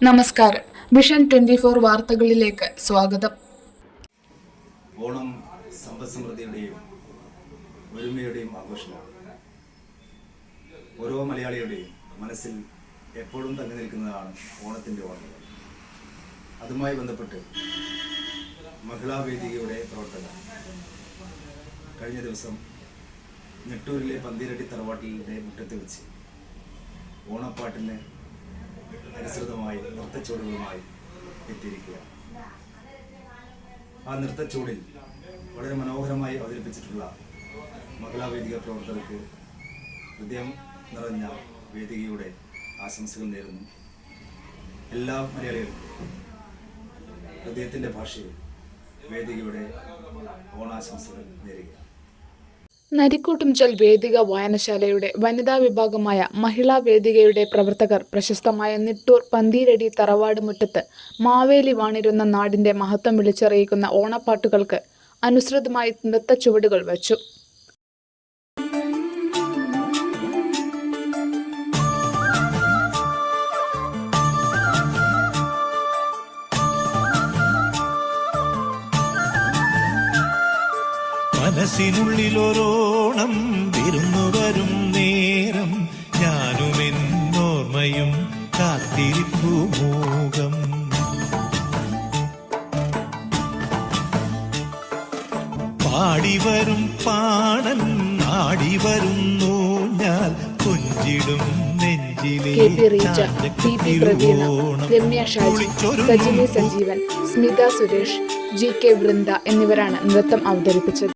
നമസ്കാരം. വിഷൻ 24 വാർത്തകളിലേക്ക് സ്വാഗതം. ഓണം സമ്പദ്സമൃദ്ധിയുടെയും ഒരുമയുടെയും ആഘോഷമാണ്. ഓരോ മലയാളിയുടെയും മനസ്സിൽ എപ്പോഴും തങ്ങി നിൽക്കുന്നതാണ് ഓണത്തിൻ്റെ ഓർമ്മകൾ. അതുമായി ബന്ധപ്പെട്ട് മഹിളാ വേദികയുടെ പ്രവർത്തകർ കഴിഞ്ഞ ദിവസം നെട്ടൂരിലെ പന്തീരടി തറവാട്ടിലെ മുറ്റത്ത് വെച്ച് ഓണപ്പാട്ടിന് അനുസൃതമായി നൃത്തച്ചുവടുകളുമായി എത്തിയിരിക്കുകയാണ്. ആ നൃത്തച്ചുവടിൽ വളരെ മനോഹരമായി അവതരിപ്പിച്ചിട്ടുള്ള മഹിളാ വേദിക പ്രവർത്തകർക്ക് ഹൃദയം നിറഞ്ഞ വേദികയുടെ ആശംസകൾ നേരുന്നു. എല്ലാ മലയാളികൾക്കും ഹൃദയത്തിൻ്റെ ഭാഷയിൽ വേദികയുടെ ഓണാശംസകൾ നേരുകയാണ്. നരിക്കൂട്ടുംചൽ വേദിക വായനശാലയുടെ വനിതാ വിഭാഗമായ മഹിളാ വേദികയുടെ പ്രവർത്തകർ പ്രശസ്തമായ നിട്ടൂർ പന്തീരടി തറവാട് മുറ്റത്ത് മാവേലി വാണിരുന്ന നാടിന്റെ മഹത്വം വിളിച്ചറിയിക്കുന്ന ഓണപ്പാട്ടുകൾക്ക് അനുസൃതമായി നൃത്തച്ചുവടുകൾ വച്ചു. മനസ്സിനുള്ളിലൊരോണം വിരുന്നു വരും നേരം ഞാനുമെന്നോർമ്മയും കാത്തിരിപ്പു മൂകം. പാടിവരും പാടൻ ആടിവരുന്നു ഞാൻ കൊഞ്ചിടും നെഞ്ചിലെ സജീവൻ, സ്മിത സുരേഷ്, GK വൃന്ദ എന്നിവരാണ് നൃത്തം അവതരിപ്പിച്ചത്.